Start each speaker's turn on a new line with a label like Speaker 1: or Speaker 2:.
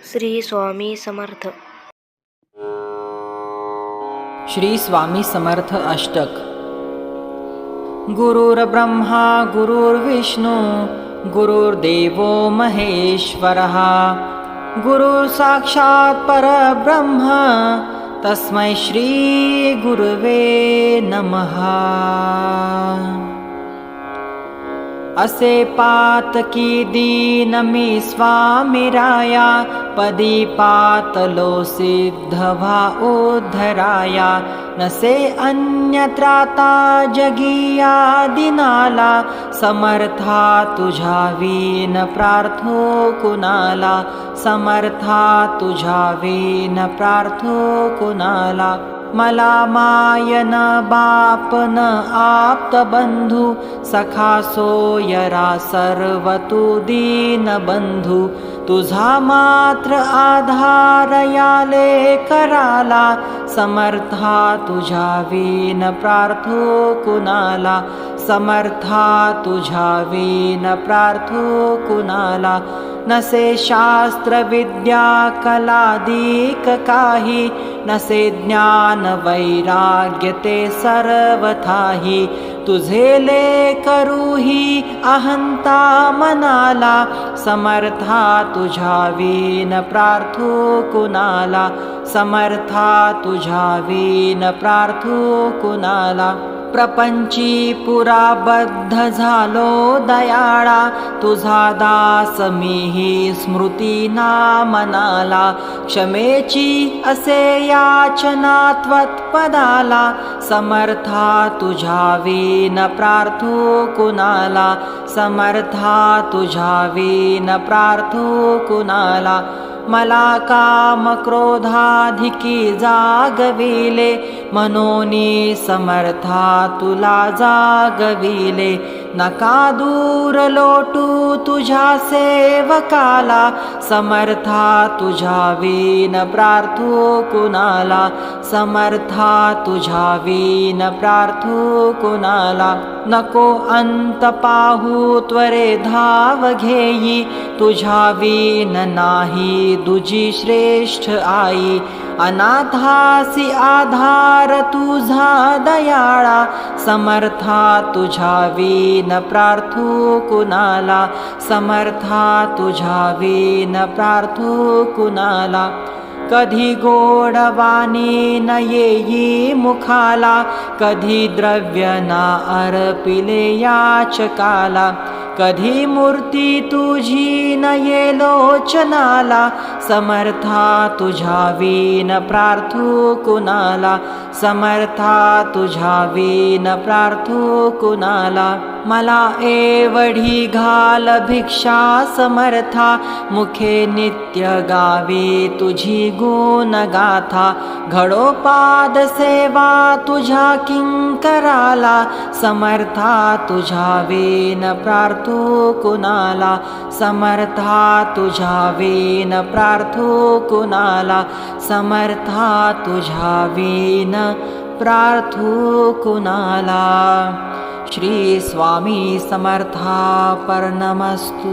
Speaker 1: श्री स्वामी समर्थ.
Speaker 2: श्री स्वामी समर्थ अष्टक. गुरुर्ब्रह्मा गुरुर्विष्णू गुरुर्देवो महेश्वरः गुरुः साक्षात् परब्रह्म तस्मै श्री गुरुवे नमः. असे पातकी दीन मी स्वामीराया पदी पातलो सिद्धवा उद्धराया नसे अन्यत्राता जगिया दिनाला समर्था तुझा वीन प्रार्थो कुणाला समर्था तुझा वीन प्रार्थो कुणाला. मला मायन बापन आप्त बंधू सखा सोयरा सर्व तू दीन बंधू तुझा मात्र आधार याले कराला समर्था तुझा वीन प्रार्थो कुणाला समर्था तुझा वीन प्रार्थो कुणाला. नसे शास्त्र विद्या कलादिक काही नसे ज्ञान वैराग्य ते सर्वथाही तुझे लेकरूही अहंता मनाला समर्था तुझा वीन प्रार्थो कुणाला समर्था तुझा वीन प्रार्थो कुणाला. प्रपंची पुराबद्ध झालो दयाळा तुझा दास मीही स्मृती ना मनाला क्षमेची असे याचना त्वत्पदाला समर्था तुझा वीन प्रार्थो कुणाला समर्था तुझा वीन प्रार्थो कुणाला. मला काम क्रोधाधिकी जागविले मनोनी समर्था तुला जागविले नका दूर लोटू तुझ्या सेवकाला समर्था तुझा वीन प्रार्थो कुणाला समर्था तुझा वीन प्रार्थो कुणाला. नको अंत पाहू त्वरे धाव घेई तुझ्या वीन नाही दुजी श्रेष्ठ आई अनाथासी आधार तुझा दयाळा समर्था तुझा वीन प्रार्थो कुणाला समर्था तुझा वीन प्रार्थो कुणाला. कधी गोडवाणी न येई मुखाला कधी द्रव्य ना अर्पिले याचकाला कधी मूर्ती तुझी न ये लोचनाला समर्था तुझा वीन प्रार्थो कुणाला समर्था तुझा वीन प्रार्थो कुणाला. मला एवढी घाल भिक्षा समर्था मुखे नित्य गावी तुझी गुण गाथा घडोपाद सेवा तुझ्या किंकराला समर्था तुझा वीन प्रार्थो कुणाला समर्था तुझा वीन प्रार्थो कुणाला समर्था तुझा वीन प्रार्थो कुणाला. श्री स्वामी समर्था परनमस्तु.